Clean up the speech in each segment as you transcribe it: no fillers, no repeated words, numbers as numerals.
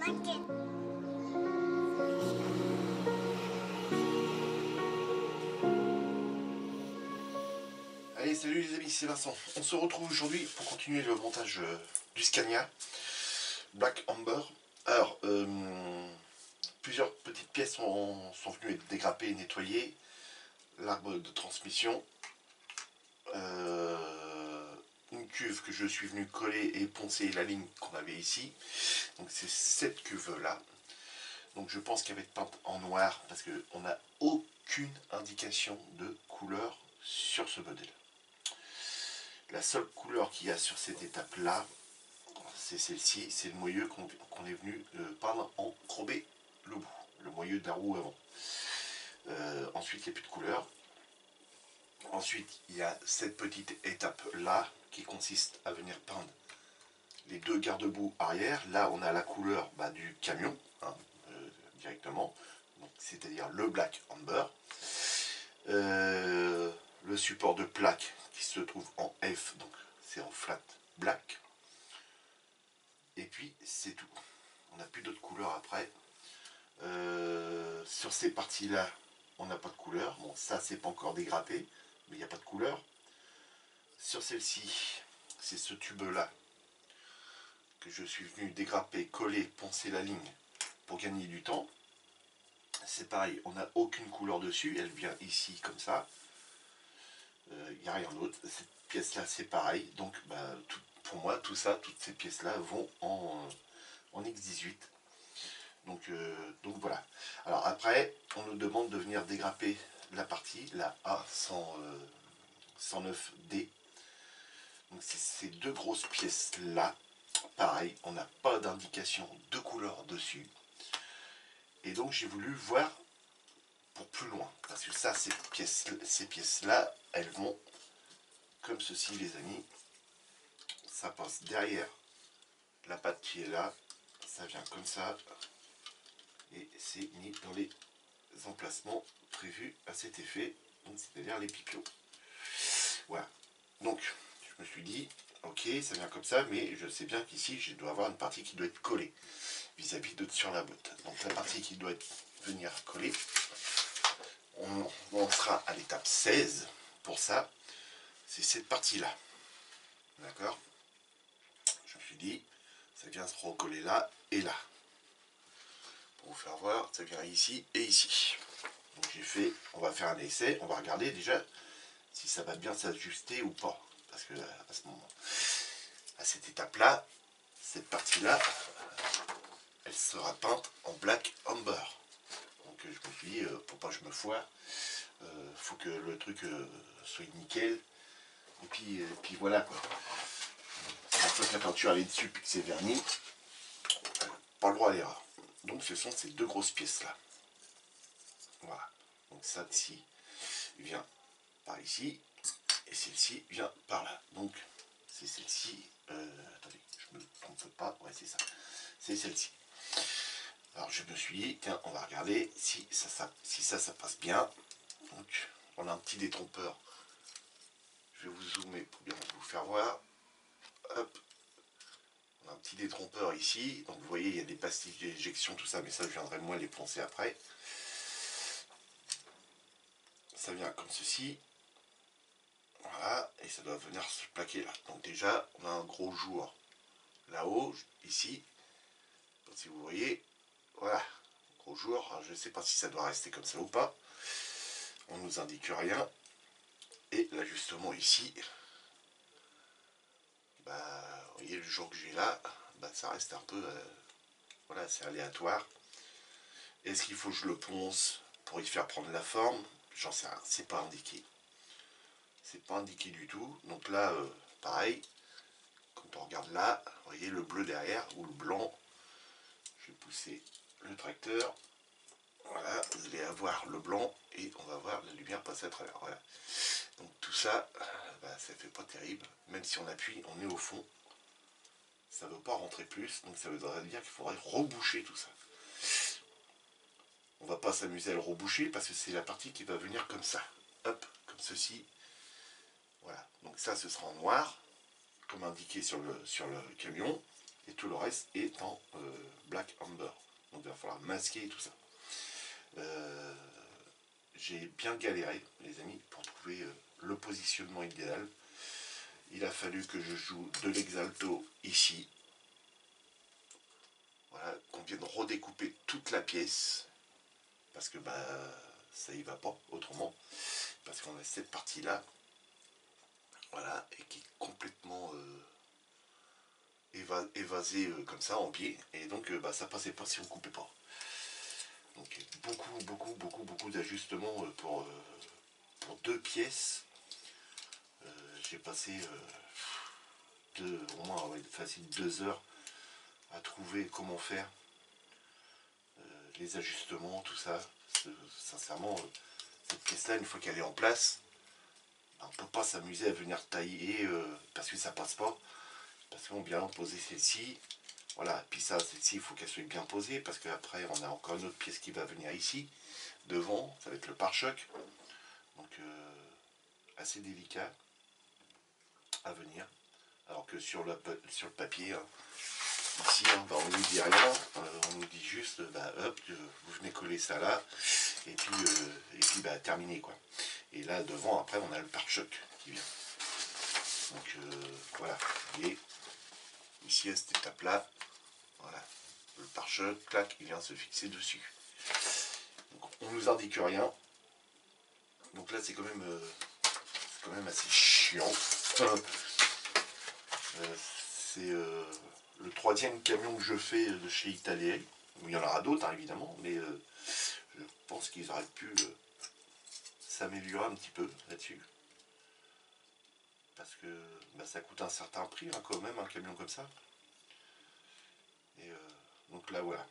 Allez, salut les amis, c'est Vincent. On se retrouve aujourd'hui pour continuer le montage du Scania Black Amber. Alors, plusieurs petites pièces sont venues être dégrappées et nettoyées. L'arbre de transmission, une cuve que je suis venu coller et poncer la ligne qu'on avait ici. Donc c'est cette cuve là. Donc je pense qu'elle va être peinte en noir parce qu'on n'a aucune indication de couleur sur ce modèle. La seule couleur qu'il y a sur cette étape là, c'est celle-ci, c'est le moyeu qu'on est venu peindre en chromé le bout, le moyeu de la roue avant. Ensuite il n'y a plus de couleur. Ensuite il y a cette petite étape là qui consiste à venir peindre les deux garde-boue arrière. Là on a la couleur du camion, hein, directement, c'est-à-dire le Black Amber. Le support de plaque qui se trouve en F, donc c'est en flat black. Et puis c'est tout. On n'a plus d'autres couleurs après. Sur ces parties là on n'a pas de couleur. Bon, ça c'est pas encore dégrappé, mais il n'y a pas de couleur. Sur celle-ci, c'est ce tube là que je suis venu dégrapper, coller, poncer la ligne pour gagner du temps. C'est pareil, on n'a aucune couleur dessus, elle vient ici comme ça. Il n'y a rien d'autre. Cette pièce là c'est pareil, donc pour moi tout ça, toutes ces pièces là vont en X18. Donc voilà. Alors après on nous demande de venir dégrapper la partie, la A109D. Donc c'est ces deux grosses pièces là. Pareil, on n'a pas d'indication de couleur dessus. Et donc j'ai voulu voir pour plus loin. Parce que ça, ces pièces là, elles vont comme ceci les amis. Ça passe derrière la patte qui est là. Ça vient comme ça. Et c'est mis dans les emplacements prévus à cet effet. C'est-à-dire les pipiots. Voilà. Donc je me suis dit, ok, ça vient comme ça, mais je sais bien qu'ici, je dois avoir une partie qui doit être collée vis-à-vis de sur la botte. Donc la partie qui doit venir coller, on sera à l'étape 16 pour ça. C'est cette partie-là. D'accord? Je me suis dit, ça vient se recoller là et là. Pour vous faire voir, ça vient ici et ici. Donc j'ai fait, on va faire un essai, on va regarder déjà si ça va bien s'ajuster ou pas. Parce que à ce moment, à cette étape-là, cette partie-là, elle sera peinte en Black Amber. Donc je me suis dit, pour pas que je me foire, faut que le truc soit nickel. Et puis voilà quoi. Une fois que la peinture elle est dessus puis que c'est verni, pas le droit à l'erreur. Donc ce sont ces deux grosses pièces là. Voilà. Donc ça ici vient par ici et celle-ci vient par là. Donc c'est celle-ci. Attendez, je me trompe pas. Ouais, c'est ça. C'est celle-ci. Alors je me suis dit, tiens, on va regarder si ça passe bien. Donc on a un petit détrompeur. Je vais vous zoomer pour bien vous faire voir. Hop. On a un petit détrompeur ici. Donc vous voyez, il y a des pastilles d'éjection, tout ça, mais ça je viendrai moins les poncer après. Ça vient comme ceci. Voilà, et ça doit venir se plaquer là. Donc déjà, on a un gros jour là-haut, ici. Si vous voyez, voilà, gros jour. Alors, je ne sais pas si ça doit rester comme ça ou pas. On ne nous indique rien. Et l'ajustement ici, vous voyez le jour que j'ai là, ça reste un peu, voilà, c'est aléatoire. Est-ce qu'il faut que je le ponce pour y faire prendre la forme? J'en sais rien, c'est pas indiqué. C'est pas indiqué du tout. Donc là, pareil, quand on regarde là, vous voyez le bleu derrière ou le blanc. Je vais pousser le tracteur. Voilà, vous allez avoir le blanc et on va voir la lumière passer à travers. Voilà. Donc tout ça, ça fait pas terrible. Même si on appuie, on est au fond. Ça ne veut pas rentrer plus, donc ça voudrait dire qu'il faudrait reboucher tout ça. On va pas s'amuser à le reboucher parce que c'est la partie qui va venir comme ça. Hop, comme ceci. Voilà, donc ça ce sera en noir, comme indiqué sur le camion. et tout le reste est en Black Amber. Donc il va falloir masquer tout ça. J'ai bien galéré, les amis, pour trouver le positionnement idéal. Il a fallu que je joue de l'exalto ici. Voilà, qu'on vienne redécouper toute la pièce. Parce que bah ça y va pas autrement. Parce qu'on a cette partie-là. Voilà, et qui est complètement évasée comme ça en pied. Et donc bah, ça passait pas si on coupait pas. Donc beaucoup d'ajustements pour 2 pièces. J'ai passé au moins facile 2 heures à trouver comment faire les ajustements, tout ça. Sincèrement, cette pièce-là, une fois qu'elle est en place, on ne peut pas s'amuser à venir tailler parce que ça passe pas. Parce qu'on vient poser celle-ci. Voilà, puis ça, celle-ci, il faut qu'elle soit bien posée parce qu'après, on a encore une autre pièce qui va venir ici, devant, ça va être le pare-choc. Donc, assez délicat à venir. Alors que sur le papier, hein, ici, hein, bah, on nous dit rien, on nous dit juste, bah, hop, vous venez coller ça là, et puis bah, terminé quoi. Et là devant, après, on a le pare-choc qui vient. Donc voilà, et ici à cette étape-là, voilà, le pare-choc, clac, il vient se fixer dessus. Donc, on nous indique rien. Donc là, c'est quand même assez chiant. C'est le 3e camion que je fais de chez Italien. Il y en aura d'autres, hein, évidemment, mais je pense qu'ils auraient pu s'améliorer un petit peu là-dessus. Parce que bah, ça coûte un certain prix, hein, quand même, un camion comme ça. Et donc là, voilà.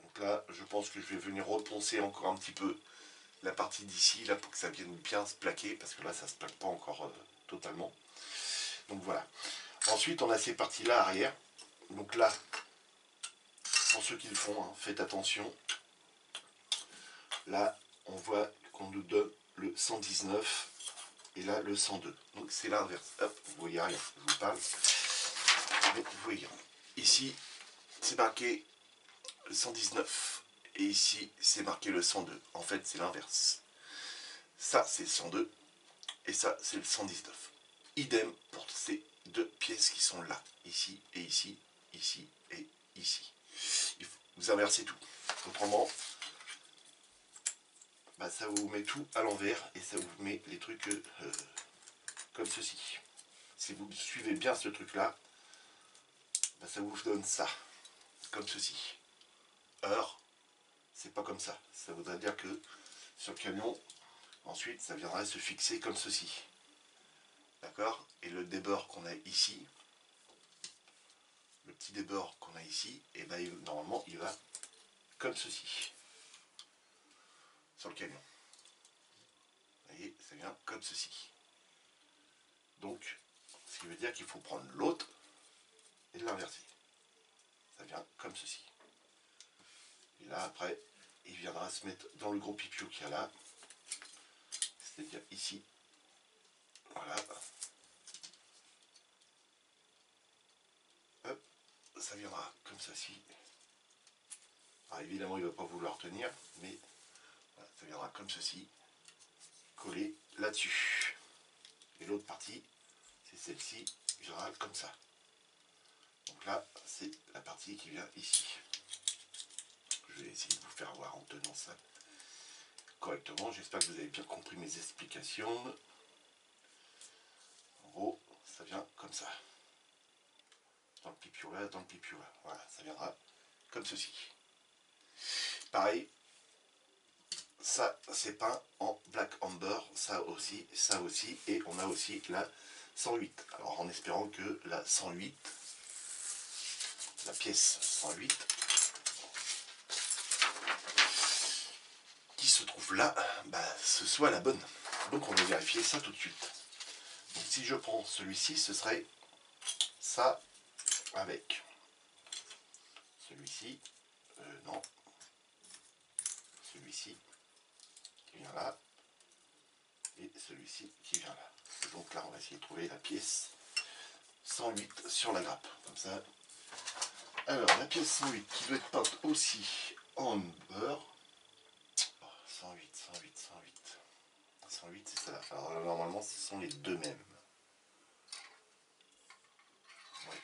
Donc là, je pense que je vais venir reponcer encore un petit peu la partie d'ici, là, pour que ça vienne bien se plaquer, parce que là, ça se plaque pas encore totalement. Donc voilà. Ensuite, on a ces parties-là arrière. Donc là, pour ceux qui le font, hein, faites attention. Là, on voit qu'on nous donne le 119 et là le 102. Donc c'est l'inverse. Hop, vous voyez rien, je vous parle. Mais vous voyez, ici, c'est marqué le 119. Et ici, c'est marqué le 102. En fait, c'est l'inverse. Ça, c'est le 102. Et ça, c'est le 119. Idem pour ces 2 pièces qui sont là. Ici et ici, ici et ici. Il faut vous inversez tout. Autrement, bah, ça vous met tout à l'envers et ça vous met les trucs comme ceci. Si vous suivez bien ce truc-là, bah, ça vous donne ça. Comme ceci. Or, c'est pas comme ça. Ça voudrait dire que sur le camion, ensuite, ça viendrait se fixer comme ceci. D'accord? Et le débord qu'on a ici, le petit débord qu'on a ici, et ben normalement, il va comme ceci. Sur le camion. Vous voyez, ça vient comme ceci. Donc, ce qui veut dire qu'il faut prendre l'autre et l'inverser. Ça vient comme ceci. Et là, après, il viendra se mettre dans le gros pipiou qu'il y a là. C'est-à-dire ici. Voilà. Hop, ça viendra comme ceci. Alors évidemment, il ne va pas vouloir tenir, mais voilà, ça viendra comme ceci, collé là-dessus. Et l'autre partie, c'est celle-ci, viendra comme ça. Donc là, c'est la partie qui vient ici. Je vais essayer de vous faire voir en tenant ça correctement. J'espère que vous avez bien compris mes explications. En gros, ça vient comme ça. Dans le pipiou là, dans le pipiou là. Voilà, ça viendra comme ceci. Pareil, ça c'est peint en Black Amber, ça aussi, et on a aussi la 108. Alors en espérant que la 108, la pièce 108, qui se trouve là, bah, ce soit la bonne. Donc on va vérifier ça tout de suite. Donc si je prends celui-ci, ce serait ça avec celui-ci, non, celui-ci qui vient là, et celui-ci qui vient là. Et donc là, on va essayer de trouver la pièce 108 sur la grappe. Comme ça, Alors, la pièce 108 qui doit être peinte aussi en beurre. 108, 108, 108. 108, c'est ça. Alors là, normalement, ce sont les deux mêmes. Ouais.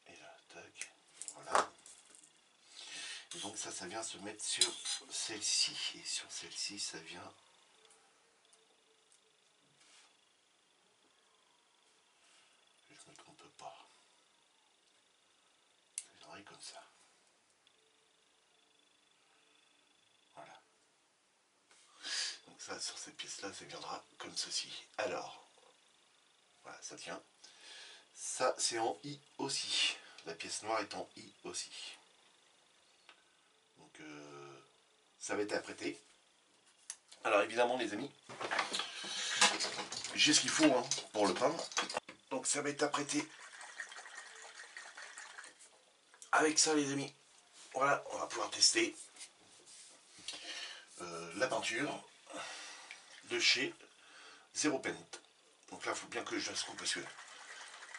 Et là, tac. Voilà. Et donc ça vient se mettre sur celle-ci. Et sur celle-ci, ça vient... Je ne me trompe pas. Ça viendrait comme ça. Voilà. Donc ça, sur cette pièce-là, ça viendra comme ceci. Alors, voilà, ça tient. Ça, c'est en I aussi. La pièce noire est en I aussi. Donc, ça va être apprêté. Alors, évidemment, les amis, j'ai ce qu'il faut hein, pour le peindre. Donc, ça va être apprêté avec ça, les amis. Voilà, on va pouvoir tester la peinture de chez Zero Paint. Donc là, il faut bien que je la secoue parce que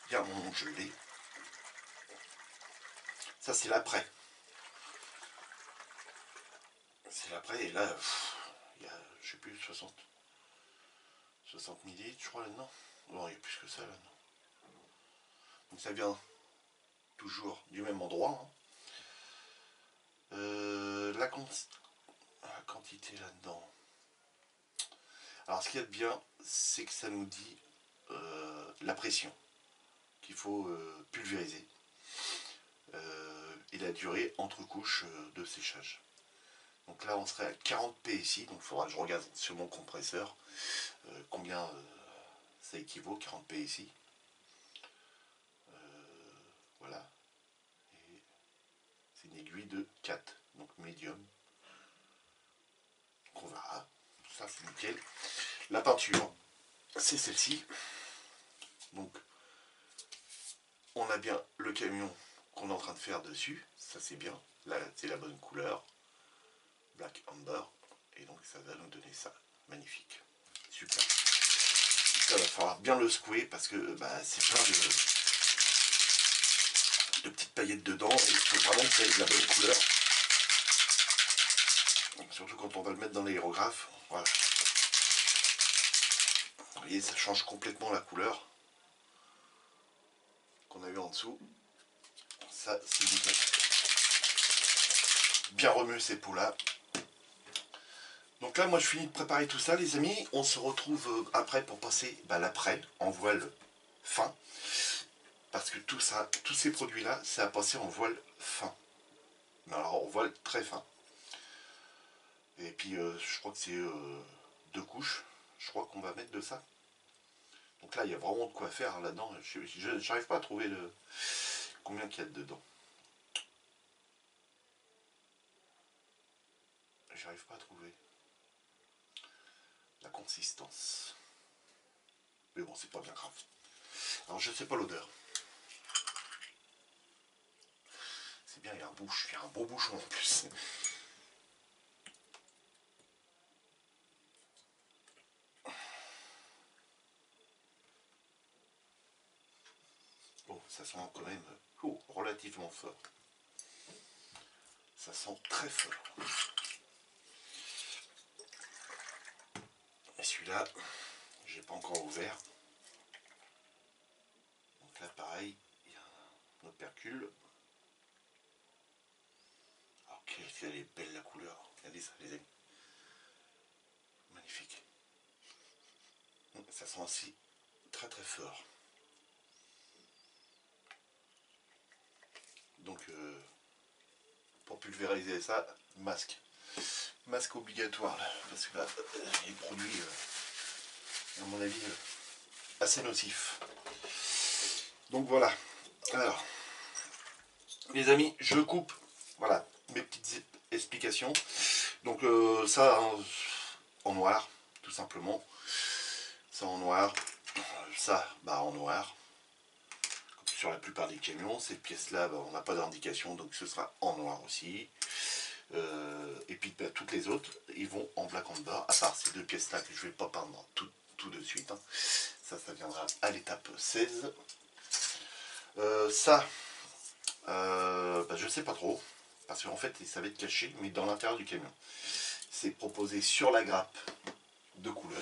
il y a mon gelé. Ça, c'est l'après. C'est l'après, et là, il y a, je sais plus, 60 ml, je crois, là-dedans. Non, il y a plus que ça, là-dedans. Donc ça vient toujours du même endroit. Hein. La quantité là-dedans. Alors, ce qu'il y a de bien, c'est que ça nous dit la pression qu'il faut pulvériser et la durée entre couches de séchage. Donc là, on serait à 40 PSI, donc il faudra que je regarde sur mon compresseur combien ça équivaut, 40 PSI. Voilà. Et c'est une aiguille de 4, donc médium. Donc on verra. Ça, c'est nickel. La peinture, c'est celle-ci. Donc, on a bien le camion qu'on est en train de faire dessus. Ça, c'est bien. Là, c'est la bonne couleur. Black Amber. Et donc, ça va nous donner ça. Magnifique. Super. Ça va falloir bien le secouer parce que bah, c'est plein de petites paillettes dedans. Et il faut vraiment que ça ait de la bonne couleur. Surtout quand on va le mettre dans l'aérographe. Voilà. Vous voyez, ça change complètement la couleur qu'on a eu en dessous. Ça, c'est nickel. Bien remuer ces pots-là. Donc là, moi, je finis de préparer tout ça, les amis. On se retrouve après pour passer l'après en voile fin. Parce que tout ça, tous ces produits-là, c'est à passer en voile fin. Mais alors, en voile très fin. Et puis, je crois que c'est 2 couches. Je crois qu'on va mettre de ça. Donc là, il y a vraiment de quoi faire là-dedans. Je n'arrive pas à trouver combien qu'il y a dedans. J'arrive pas à trouver la consistance. Mais bon, c'est pas bien grave. Alors, je sais pas l'odeur. C'est bien, il y a un beau bouchon en plus. Bon, ça sent quand même relativement fort. Ça sent très fort. Et celui-là, j'ai pas encore ouvert. Donc là, pareil, il y a un opercule. Alors, qu'elle est belle la couleur. Regardez ça, les amis. Magnifique. Ça sent aussi très très fort. Donc, pour pulvériser ça, masque. Masque obligatoire, là, parce que là, il y a des produits, à mon avis, assez nocifs. Donc voilà. Alors, les amis, je coupe, voilà, mes petites explications. Donc ça, en noir, tout simplement. Ça en noir, ça, en noir. Comme sur la plupart des camions, cette pièce-là, on n'a pas d'indication, donc ce sera en noir aussi. Et puis bah, toutes les autres, ils vont en black and bas, à part ces deux pièces-là que je ne vais pas peindre tout de suite. Hein. Ça viendra à l'étape 16. Ça, bah, je sais pas trop, parce qu'en fait, ça va être caché, mais dans l'intérieur du camion. C'est proposé sur la grappe de couleur.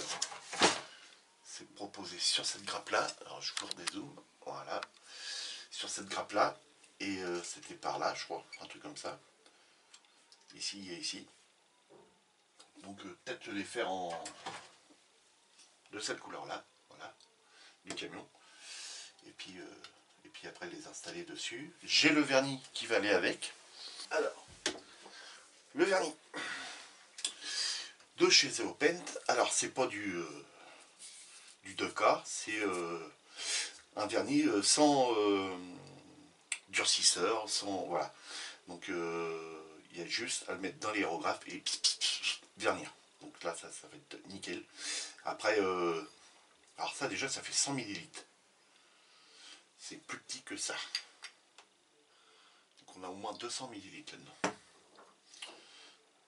C'est proposé sur cette grappe-là. Alors, je cours des zooms. Voilà. Sur cette grappe-là. Et c'était par là, je crois. Un truc comme ça. Ici et ici. Donc, peut-être les faire de cette couleur-là. Voilà. Du camion. Et puis après, les installer dessus. J'ai le vernis qui va aller avec. Alors, le vernis de chez Zero Paint. Alors, c'est pas du 2K, c'est un vernis sans durcisseur, sans. Voilà. Donc, il y a juste à le mettre dans l'aérographe et vernir. Donc là, ça va être nickel. Après, alors ça, déjà, ça fait 100 millilitres. C'est plus petit que ça. Donc, on a au moins 200 millilitres là-dedans.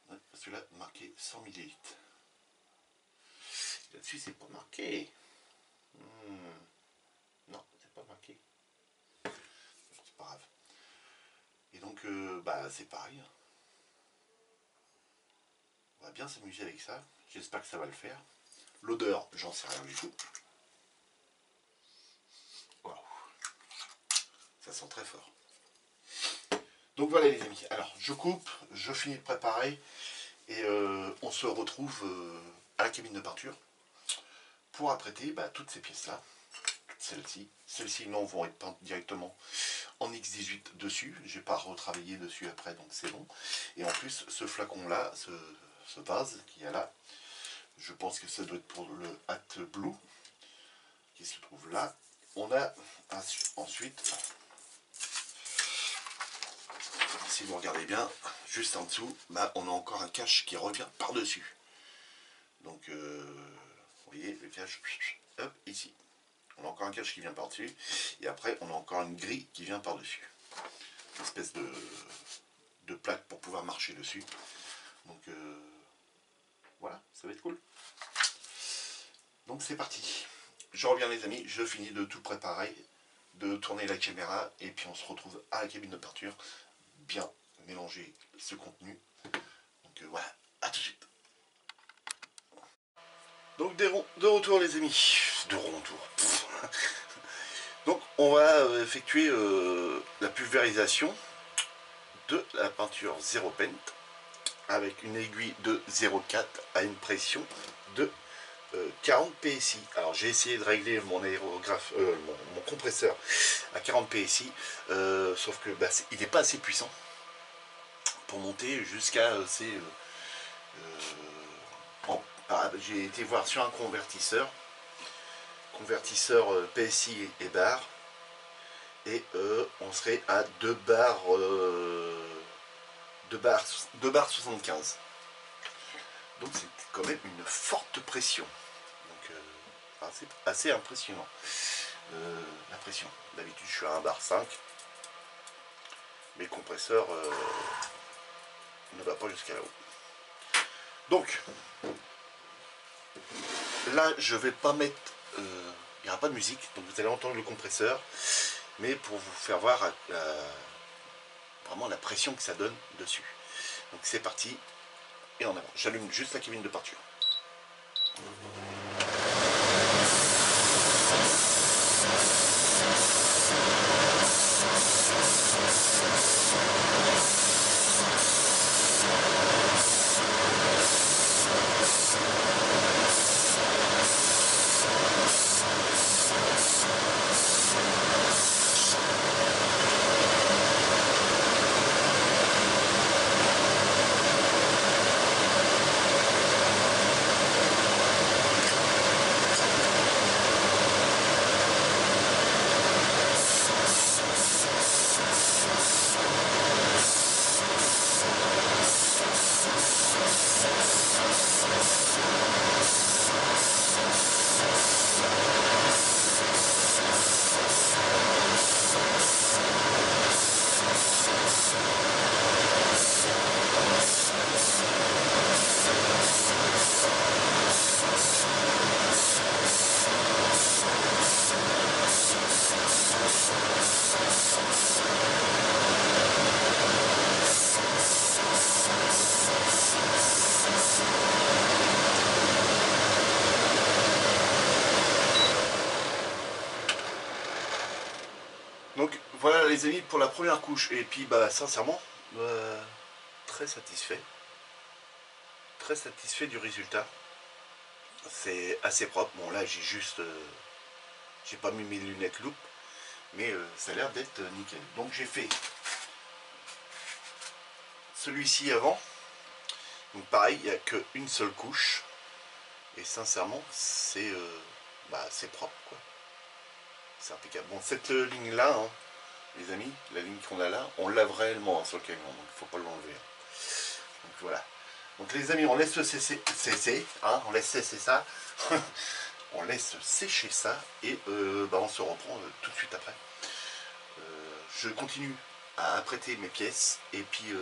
Ouais, parce que là, marqué 100 millilitres. Là-dessus, c'est pas marqué. Non, c'est pas marqué. C'est pas grave. Et donc, bah, c'est pareil. On va bien s'amuser avec ça. J'espère que ça va le faire. L'odeur, j'en sais rien du tout. Waouh. Ça sent très fort. Donc voilà les amis. Alors, je coupe, je finis de préparer. Et on se retrouve à la cabine de peinture pour apprêter bah, toutes ces pièces-là. Celles-ci. Celles-ci, non, vont être peintes directement en X18 dessus. J'ai pas retravaillé dessus après, donc c'est bon. Et en plus, ce flacon-là, ce vase qu'il y a là, je pense que ça doit être pour le Hat Blue qui se trouve là. On a ensuite, si vous regardez bien, juste en dessous, bah, on a encore un cache qui revient par-dessus. Donc, vous voyez, le cache, hop, ici. On a encore un cache qui vient par-dessus. Et après, on a encore une grille qui vient par-dessus. Une espèce de plaque pour pouvoir marcher dessus. Donc, voilà, ça va être cool. Donc, c'est parti. Je reviens les amis, je finis de tout préparer, de tourner la caméra. Et puis, on se retrouve à la cabine de peinture. Bien mélanger ce contenu. Donc, voilà, à tout de suite. Donc de retour les amis, de retour. Donc on va effectuer la pulvérisation de la peinture Zero Paint avec une aiguille de 0,4 à une pression de 40 PSI. Alors j'ai essayé de régler mon aérographe, mon compresseur à 40 PSI, sauf que bah, il n'est pas assez puissant pour monter jusqu'à ces j'ai été voir sur un convertisseur PSI et bar, et on serait à 2 bars 75. Donc c'est quand même une forte pression. Donc c'est assez impressionnant. La pression. D'habitude je suis à 1 bar 5. Mais le compresseur ne va pas jusqu'à là-haut. Donc là je vais pas mettre il n'y aura pas de musique, donc vous allez entendre le compresseur, mais pour vous faire voir vraiment la pression que ça donne dessus. Donc c'est parti, et en avant. J'allume juste la cabine de peinture. les amis, pour la première couche, et puis bah sincèrement, très satisfait. Très satisfait du résultat. C'est assez propre. Bon là j'ai juste... j'ai pas mis mes lunettes loupe, mais ça a l'air d'être nickel. Donc j'ai fait celui-ci avant. Donc pareil, il n'y a qu'une seule couche. Et sincèrement, c'est propre, quoi. C'est impeccable. Bon, cette ligne-là, hein, les amis, la ligne qu'on a là, on lave réellement hein, sur le camion, donc il ne faut pas l'enlever. Donc voilà. Donc les amis, on laisse cesser, hein, on laisse cesser ça. On laisse sécher ça et on se reprend tout de suite après. Je continue à apprêter mes pièces et puis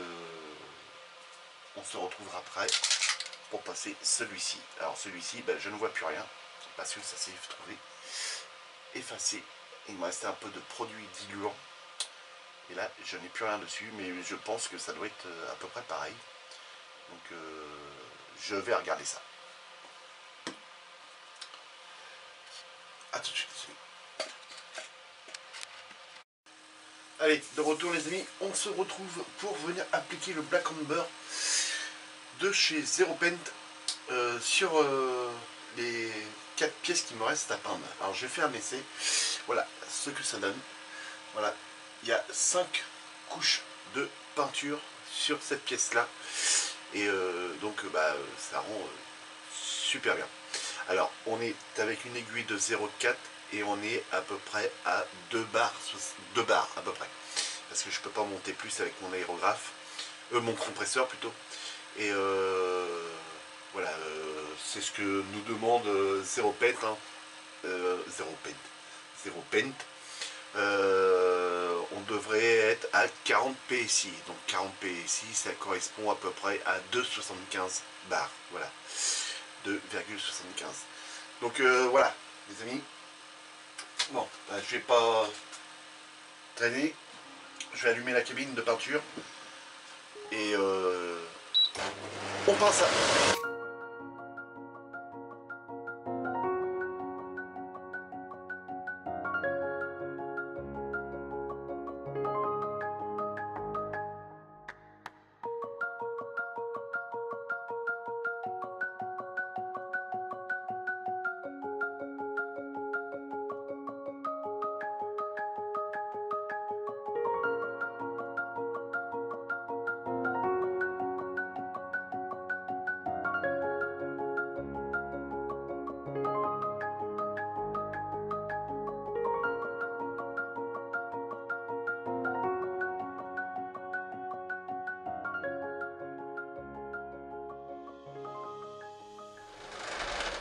on se retrouvera après pour passer celui-ci. Alors celui-ci, je ne vois plus rien parce que ça s'est trouvé effacé. Il me restait un peu de produit diluant et là je n'ai plus rien dessus, mais je pense que ça doit être à peu près pareil. Donc je vais regarder ça. A tout de suite. Allez, de retour les amis, on se retrouve pour venir appliquer le Black Amber de chez Zero Paint sur les 4 pièces qui me restent à peindre. Alors j'ai fait un essai, voilà ce que ça donne. Voilà, il y a 5 couches de peinture sur cette pièce là et donc ça rend super bien. Alors on est avec une aiguille de 0,4 et on est à peu près à 2 barres à peu près, parce que je peux pas monter plus avec mon aérographe, mon compresseur plutôt, et voilà, c'est ce que nous demande Zero Paint, hein. Zero Paint. On devrait être à 40 PSI, donc 40 PSI ça correspond à peu près à 2,75 bars, voilà, 2,75. Donc voilà les amis. Bon, je vais pas traîner, je vais allumer la cabine de peinture et on pense à...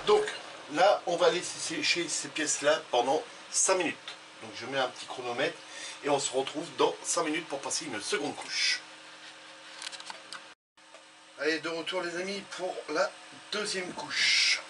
Donc là, on va laisser sécher ces pièces-là pendant 5 minutes. Donc je mets un petit chronomètre et on se retrouve dans 5 minutes pour passer une seconde couche. Allez, de retour les amis pour la deuxième couche.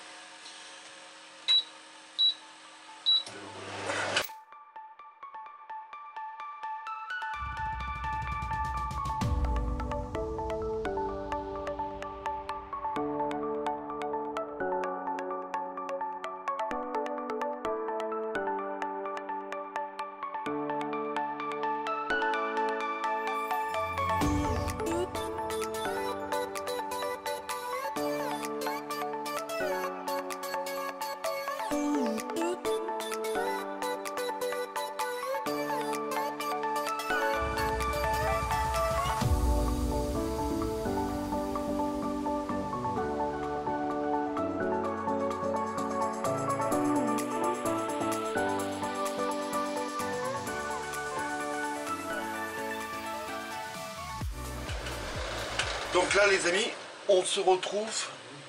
Donc là les amis, on se retrouve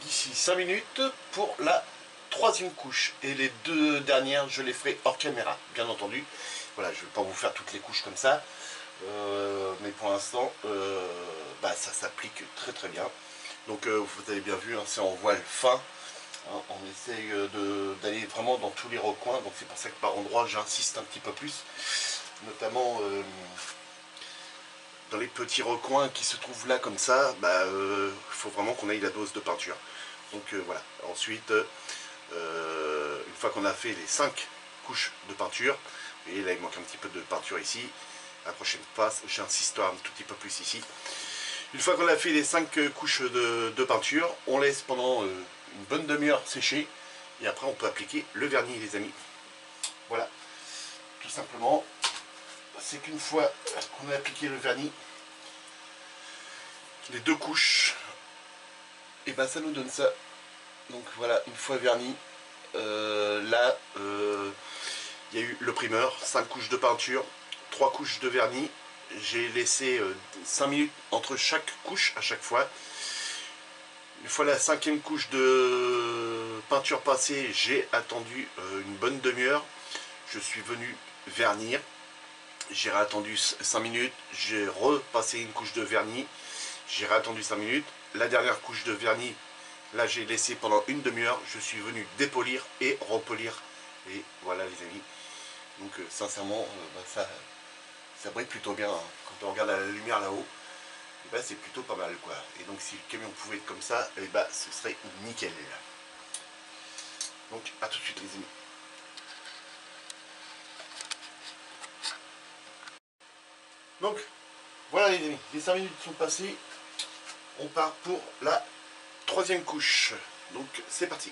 d'ici 5 minutes pour la troisième couche. Et les deux dernières, je les ferai hors caméra, bien entendu. Voilà, je ne vais pas vous faire toutes les couches comme ça. Mais pour l'instant, ça s'applique très très bien. Donc vous avez bien vu, hein, c'est en voile fin. Hein, on essaye d'aller vraiment dans tous les recoins. Donc c'est pour ça que par endroit, j'insiste un petit peu plus. Notamment... dans les petits recoins qui se trouvent là comme ça, faut vraiment qu'on aille la dose de peinture. Donc voilà, ensuite, une fois qu'on a fait les 5 couches de peinture, et là il manque un petit peu de peinture ici, la prochaine fois, j'insiste un tout petit peu plus ici. Une fois qu'on a fait les 5 couches de peinture, on laisse pendant une bonne demi-heure sécher. Et après, on peut appliquer le vernis, les amis. Voilà, tout simplement. C'est qu'une fois qu'on a appliqué le vernis, les 2 couches, et ben ça nous donne ça. Donc voilà, une fois verni, là, il y a eu le primeur, 5 couches de peinture, 3 couches de vernis. J'ai laissé 5 minutes entre chaque couche à chaque fois. Une fois la 5e couche de peinture passée, j'ai attendu une bonne demi-heure. Je suis venu vernir. J'ai réattendu 5 minutes. J'ai repassé une couche de vernis. J'ai réattendu 5 minutes. La dernière couche de vernis, là j'ai laissé pendant une demi-heure. Je suis venu dépolir et repolir. Et voilà les amis. Donc sincèrement, ça brille plutôt bien. Hein. Quand on regarde la lumière là-haut, bah, c'est plutôt pas mal quoi. Et donc si le camion pouvait être comme ça, et bah, ce serait nickel. Donc à tout de suite les amis. Donc voilà les amis, les 5 minutes sont passées. On part pour la 3e couche. Donc c'est parti.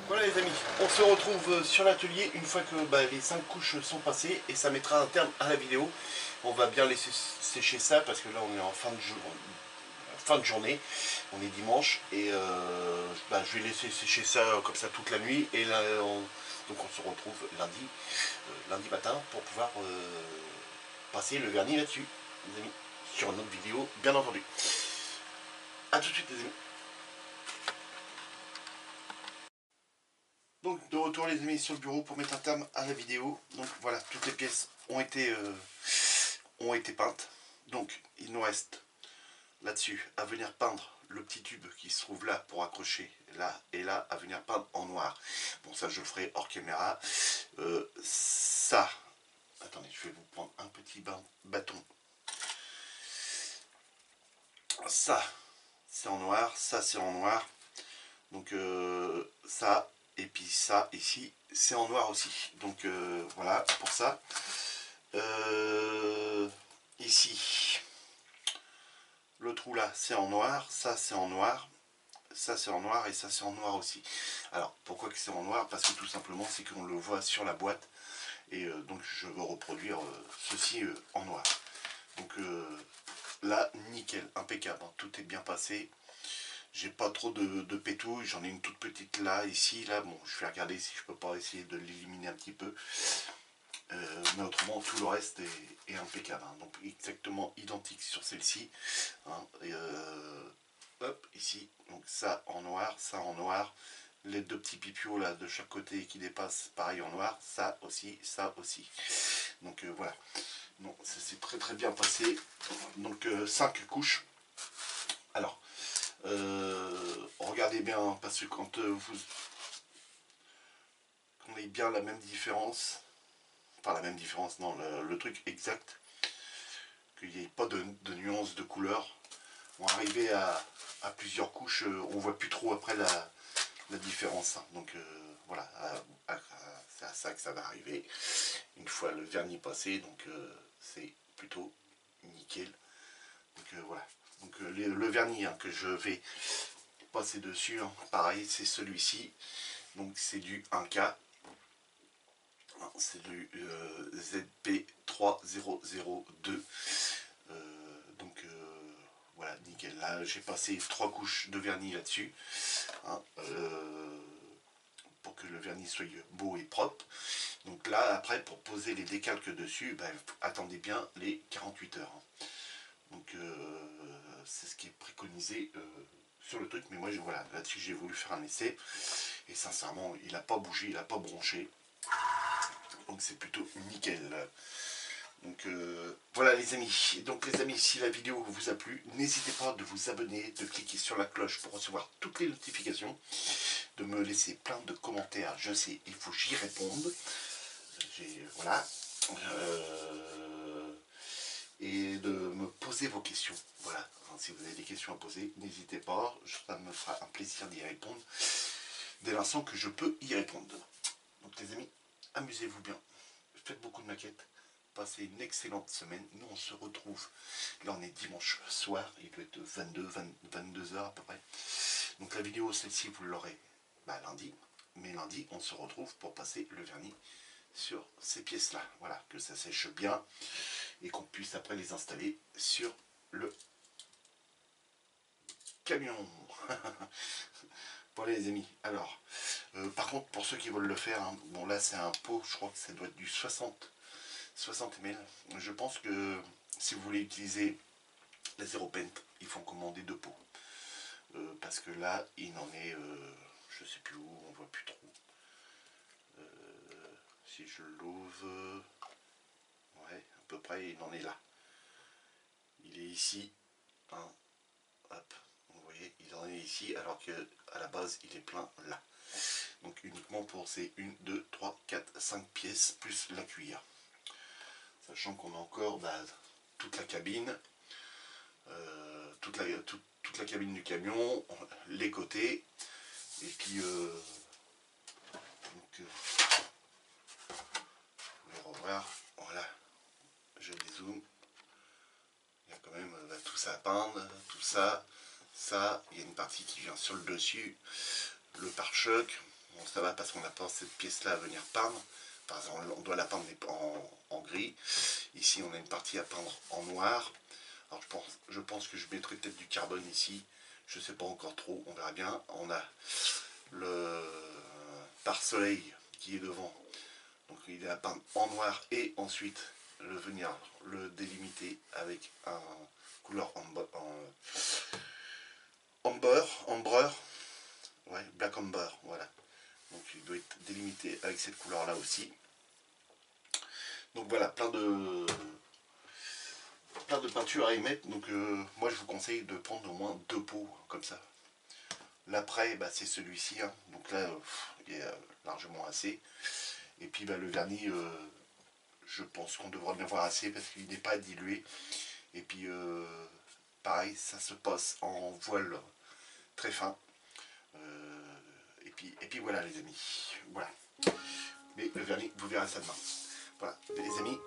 Voilà les amis, on se retrouve sur l'atelier une fois que les 5 couches sont passées et ça mettra un terme à la vidéo. On va bien laisser sécher ça parce que là on est en fin de journée, on est dimanche et je vais laisser sécher ça comme ça toute la nuit et là donc on se retrouve lundi matin pour pouvoir passer le vernis là-dessus les amis, sur une autre vidéo bien entendu. A tout de suite les amis. Donc de retour les amis sur le bureau pour mettre un terme à la vidéo. Donc voilà, toutes les pièces ont été peintes. Donc il nous reste là-dessus à venir peindre le petit tube qui se trouve là pour accrocher là et là à venir peindre en noir. Bon ça je le ferai hors caméra. Ça, attendez je vais vous prendre un petit bâton. Ça c'est en noir, ça c'est en noir. Donc ça et puis ça ici c'est en noir aussi. Donc voilà pour ça. Ici le trou là c'est en noir, ça c'est en noir, ça c'est en noir et ça c'est en noir aussi. Alors pourquoi que c'est en noir? Parce que tout simplement c'est qu'on le voit sur la boîte et donc je veux reproduire ceci en noir. Donc là nickel, impeccable, hein, tout est bien passé. J'ai pas trop de pétouilles, j'en ai une toute petite là, ici, là, bon, je vais regarder si je peux pas essayer de l'éliminer un petit peu. Mais autrement, tout le reste est impeccable, hein. Donc exactement identique sur celle-ci. Hein, hop, ici, donc ça en noir, les 2 petits pipios là de chaque côté qui dépassent, pareil en noir, ça aussi, ça aussi. Donc voilà, donc ça s'est très très bien passé. Donc 5 couches. Alors, regardez bien parce que quand qu'on ait bien la même différence, enfin la même différence, non, le truc exact, qu'il n'y ait pas de nuances de couleur, on va arriver à plusieurs couches, on voit plus trop après la différence. Hein. Donc voilà, c'est à ça que ça va arriver une fois le vernis passé, donc c'est plutôt nickel. Donc voilà. Donc le vernis hein, que je vais passer dessus, hein, pareil, c'est celui-ci. Donc c'est du 1K. C'est du ZP3002. Donc voilà, nickel. Là j'ai passé 3 couches de vernis là-dessus. Hein, pour que le vernis soit beau et propre. Donc là après pour poser les décalques dessus, attendez bien les 48 heures. Donc c'est ce qui est préconisé sur le truc, mais moi voilà, là-dessus j'ai voulu faire un essai, et sincèrement il n'a pas bougé, il n'a pas bronché, donc c'est plutôt nickel. Donc voilà les amis. Donc les amis, si la vidéo vous a plu, n'hésitez pas de vous abonner, de cliquer sur la cloche pour recevoir toutes les notifications, de me laisser plein de commentaires. Je sais, il faut que j'y réponde. Voilà. Et de me poser vos questions. Voilà. Si vous avez des questions à poser, n'hésitez pas. Ça me fera un plaisir d'y répondre dès l'instant que je peux y répondre. Donc les amis, amusez-vous bien. Faites beaucoup de maquettes. Passez une excellente semaine. Nous on se retrouve, là on est dimanche soir, il doit être 22 heures à peu près. Donc la vidéo celle-ci vous l'aurez lundi, mais lundi on se retrouve pour passer le vernis sur ces pièces là, voilà, que ça sèche bien et qu'on puisse après les installer sur le camion. Voilà les amis. Alors par contre pour ceux qui veulent le faire, hein, bon là c'est un pot, je crois que ça doit être du 60 ml. Je pense que si vous voulez utiliser la Zero Paint, il faut en commander 2 pots. Parce que là, il en est, je sais plus où, on voit plus trop. Si je l'ouvre, ouais, à peu près, il en est là. Il est ici, hein, hop, vous voyez, il en est ici, alors que à la base, il est plein là. Donc uniquement pour ces 1, 2, 3, 4, 5 pièces, plus la cuillère. Sachant qu'on a encore toute la cabine, toute la cabine du camion, les côtés, et puis donc, vous pouvez revoir, voilà, je dézoome, il y a quand même tout ça à peindre, tout ça, il y a une partie qui vient sur le dessus, le pare-choc, bon ça va parce qu'on n'a pas cette pièce là à venir peindre, par exemple on doit la peindre en gris, ici on a une partie à peindre en noir, alors je pense que je mettrai peut-être du carbone ici, je ne sais pas encore trop, on verra bien, on a le pare-soleil qui est devant, donc il est à peindre en noir et ensuite venir le délimiter avec un couleur amber, ouais, black amber, voilà. Donc il doit être délimité avec cette couleur là aussi. Donc voilà, plein de peintures à y mettre. Donc moi je vous conseille de prendre au moins 2 pots comme ça. L'après c'est celui-ci, hein. Donc là il est largement assez. Et puis le vernis, je pense qu'on devra en avoir assez parce qu'il n'est pas dilué. Et puis pareil, ça se passe en voile très fin. Et puis voilà les amis. Voilà. Mais le vernis, vous verrez ça demain. Voilà, les amis,